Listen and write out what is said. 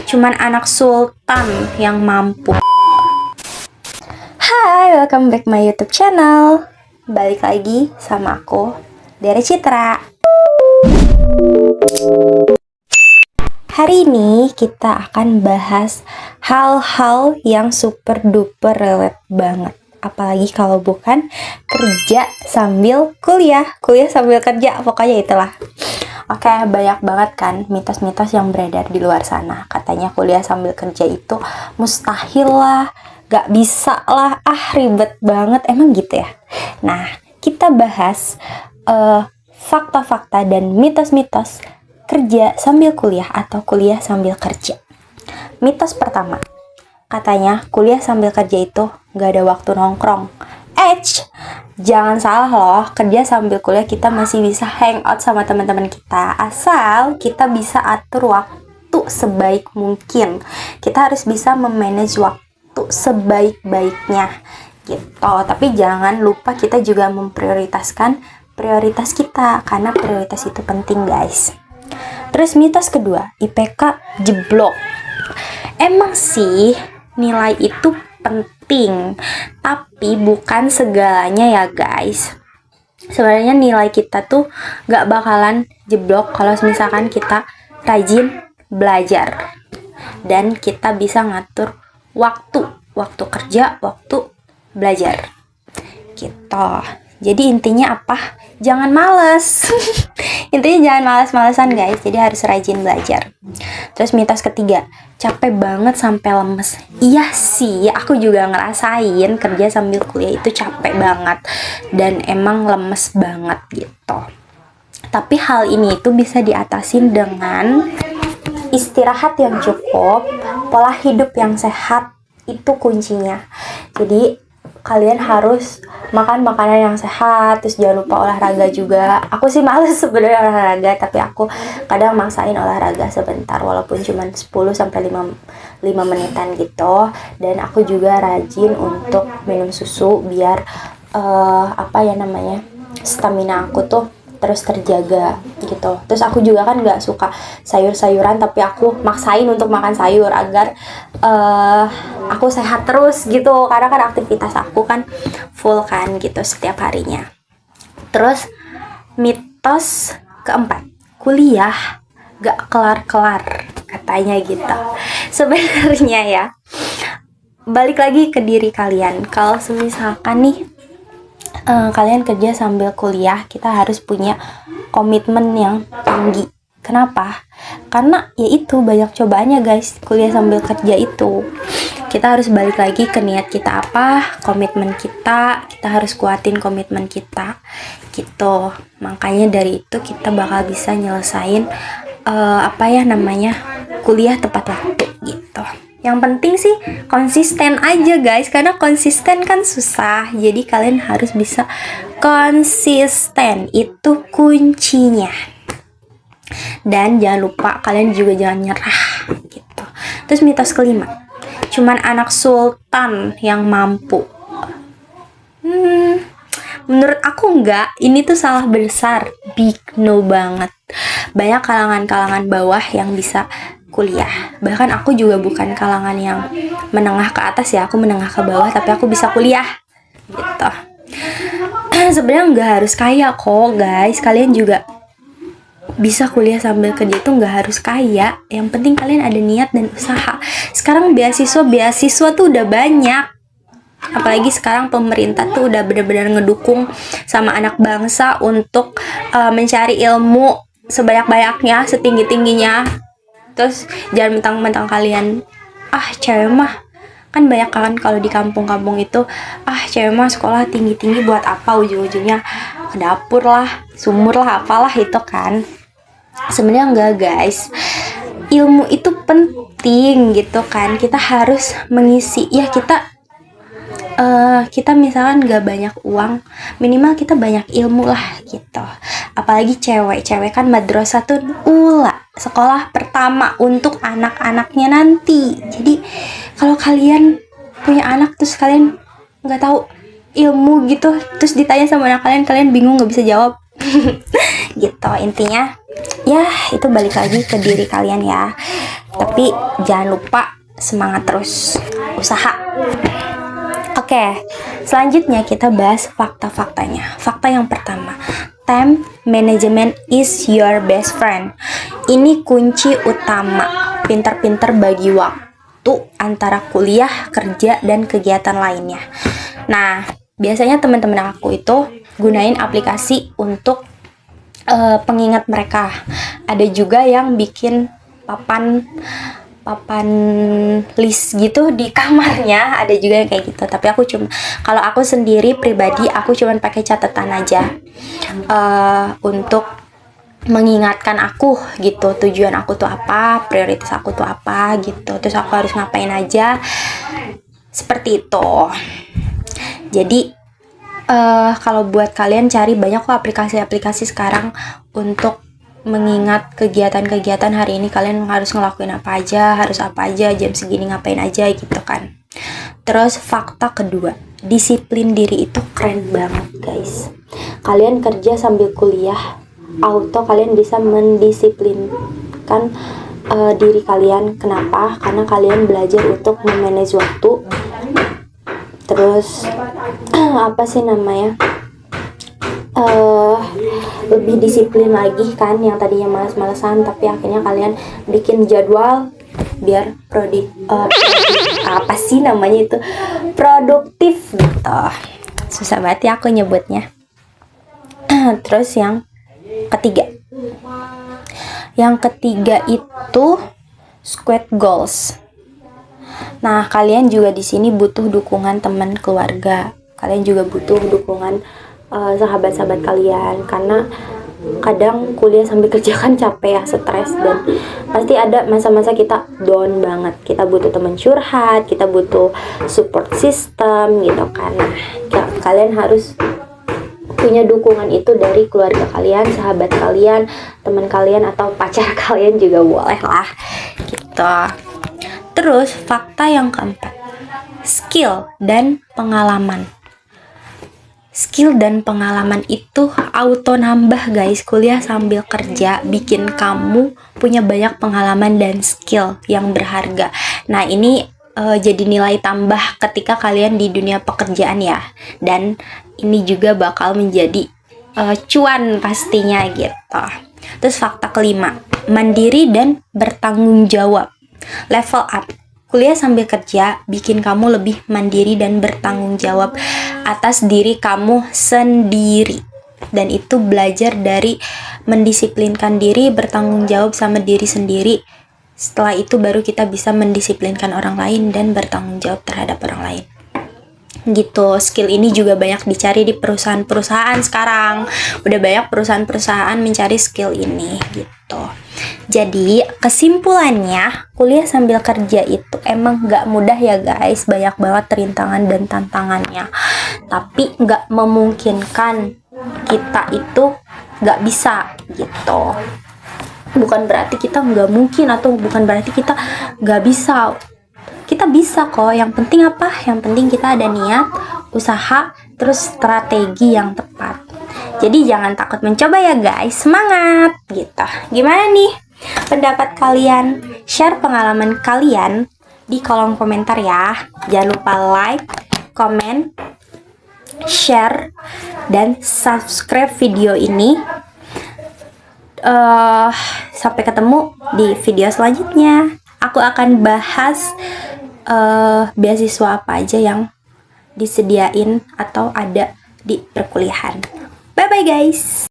cuman anak sultan yang mampu. Hai, welcome back my YouTube channel. Balik lagi sama aku, Dere Citra. Hari ini kita akan bahas hal-hal yang super duper relate banget. Apalagi kalau bukan kerja sambil kuliah sambil kerja, pokoknya itulah. Oke, banyak banget kan mitos-mitos yang beredar di luar sana. Katanya kuliah sambil kerja itu mustahil lah, gak bisa lah, ribet banget, emang gitu ya? Nah, kita bahas fakta-fakta dan mitos-mitos kerja sambil kuliah atau kuliah sambil kerja. Mitos pertama, katanya kuliah sambil kerja itu gak ada waktu nongkrong. Jangan salah loh, kerja sambil kuliah kita masih bisa hangout sama teman-teman kita, asal kita bisa atur waktu sebaik mungkin. Kita harus bisa memanage waktu sebaik-baiknya gitu. Tapi jangan lupa kita juga memprioritaskan prioritas kita, karena prioritas itu penting, guys. Terus mitos kedua, IPK jeblok. Emang sih nilai itu penting, tapi bukan segalanya ya guys. Sebenarnya nilai kita tuh gak bakalan jeblok kalau misalkan kita rajin belajar dan kita bisa ngatur waktu kerja, waktu belajar gitu. Jadi intinya apa? Jangan males. Intinya jangan males-malesan guys. Jadi harus rajin belajar. Terus mitos ketiga, capek banget sampai lemes. Iya sih, aku juga ngerasain kerja sambil kuliah itu capek banget dan emang lemes banget gitu. Tapi hal ini itu bisa diatasin dengan istirahat yang cukup, pola hidup yang sehat, itu kuncinya. Jadi kalian harus makan makanan yang sehat, terus jangan lupa olahraga juga. Aku sih males sebenarnya olahraga, tapi aku kadang maksain olahraga sebentar walaupun cuma 10-5 menitan gitu. Dan aku juga rajin untuk minum susu biar stamina aku tuh terus terjaga gitu. Terus aku juga kan gak suka sayur-sayuran, tapi aku maksain untuk makan sayur agar aku sehat terus gitu, karena kan aktivitas aku kan full kan gitu setiap harinya. Terus mitos keempat, kuliah gak kelar-kelar katanya gitu. Sebenarnya ya, balik lagi ke diri kalian. Kalau misalkan nih kalian kerja sambil kuliah, kita harus punya komitmen yang tinggi. Kenapa? Karena ya itu banyak cobaannya guys, kuliah sambil kerja itu. Kita harus balik lagi ke niat kita apa, komitmen kita harus kuatin komitmen kita gitu. Makanya dari itu kita bakal bisa nyelesain kuliah tepat waktu gitu. Yang penting sih konsisten aja guys, karena konsisten kan susah. Jadi kalian harus bisa konsisten, itu kuncinya. Dan jangan lupa kalian juga jangan nyerah gitu. Terus mitos kelima, cuman anak sultan yang mampu. Menurut aku enggak, ini tuh salah besar, big no banget. Banyak kalangan-kalangan bawah yang bisa kuliah. Bahkan aku juga bukan kalangan yang menengah ke atas ya, aku menengah ke bawah tapi aku bisa kuliah gitu. Sebenarnya nggak harus kaya kok guys, kalian juga bisa kuliah sambil kerja, itu nggak harus kaya. Yang penting kalian ada niat dan usaha. Sekarang beasiswa tuh udah banyak, apalagi sekarang pemerintah tuh udah benar-benar ngedukung sama anak bangsa untuk mencari ilmu sebanyak-banyaknya, setinggi-tingginya. Terus jangan mentang-mentang kalian cewek mah, kan banyak kan kalau di kampung-kampung itu cewek mah sekolah tinggi-tinggi buat apa, ujung-ujungnya ke dapur lah, sumur lah, apalah itu kan. Sebenarnya enggak guys, ilmu itu penting gitu kan. Kita harus mengisi, ya kita misalkan gak banyak uang, minimal kita banyak ilmu lah gitu. Apalagi cewek kan madrasahul ula, sekolah pertama untuk anak-anaknya nanti. Jadi kalau kalian punya anak terus kalian nggak tahu ilmu gitu, terus ditanya sama anak kalian bingung nggak bisa jawab, Gitu intinya. Ya itu balik lagi ke diri kalian ya, tapi jangan lupa semangat terus, usaha. Oke, selanjutnya kita bahas fakta-faktanya. Fakta yang pertama, time management is your best friend. Ini kunci utama pintar-pintar bagi waktu antara kuliah, kerja, dan kegiatan lainnya. Nah, biasanya teman-teman aku itu gunain aplikasi untuk pengingat mereka. Ada juga yang bikin papan list gitu di kamarnya, ada juga yang kayak gitu. Tapi kalau aku sendiri pribadi, aku cuma pakai catatan aja untuk mengingatkan aku gitu, tujuan aku tuh apa, prioritas aku tuh apa gitu, terus aku harus ngapain aja, seperti itu. Jadi kalau buat kalian cari banyak kok aplikasi-aplikasi sekarang untuk mengingat kegiatan-kegiatan hari ini kalian harus ngelakuin apa aja, harus apa aja, jam segini ngapain aja gitu kan. Terus fakta kedua, disiplin diri itu keren banget guys. Kalian kerja sambil kuliah, auto kalian bisa mendisiplinkan diri kalian. Kenapa? Karena kalian belajar untuk memanage waktu. Terus apa sih namanya, lebih disiplin lagi kan, yang tadinya malas-malasan tapi akhirnya kalian bikin jadwal biar apa sih namanya itu, produktif gitu. Susah banget ya aku nyebutnya. Terus yang ketiga itu squad goals. Nah, kalian juga di sini butuh dukungan teman keluarga. Kalian juga butuh dukungan sahabat-sahabat kalian, karena kadang kuliah sambil kerja kan capek ya, stres, dan pasti ada masa-masa kita down banget. Kita butuh teman curhat, kita butuh support system gitu kan. Nah, kalian harus punya dukungan itu dari keluarga kalian, sahabat kalian, teman kalian, atau pacar kalian juga boleh lah gitu. Terus fakta yang keempat, skill dan pengalaman. Skill dan pengalaman itu auto nambah guys. Kuliah sambil kerja bikin kamu punya banyak pengalaman dan skill yang berharga. Nah ini jadi nilai tambah ketika kalian di dunia pekerjaan ya. Dan ini juga bakal menjadi cuan pastinya gitu. Terus fakta kelima, mandiri dan bertanggung jawab. Level up. Kuliah sambil kerja bikin kamu lebih mandiri dan bertanggung jawab atas diri kamu sendiri. Dan itu belajar dari mendisiplinkan diri, bertanggung jawab sama diri sendiri. Setelah itu baru kita bisa mendisiplinkan orang lain dan bertanggung jawab terhadap orang lain. Gitu. Skill ini juga banyak dicari di perusahaan-perusahaan sekarang. Udah banyak perusahaan-perusahaan mencari skill ini gitu. Jadi kesimpulannya, kuliah sambil kerja itu emang gak mudah ya guys. Banyak banget rintangan dan tantangannya. Tapi gak memungkinkan kita itu gak bisa gitu. Bukan berarti kita gak mungkin, atau bukan berarti kita gak bisa. Kita bisa kok, yang penting apa? Yang penting kita ada niat, usaha, terus strategi yang tepat. Jadi jangan takut mencoba ya guys, semangat gitu. Gimana nih pendapat kalian? Share pengalaman kalian di kolom komentar ya. Jangan lupa like, komen, share, dan subscribe video ini. Sampai ketemu di video selanjutnya. Aku akan bahas beasiswa apa aja yang disediain atau ada di perkuliahan. Bye bye guys.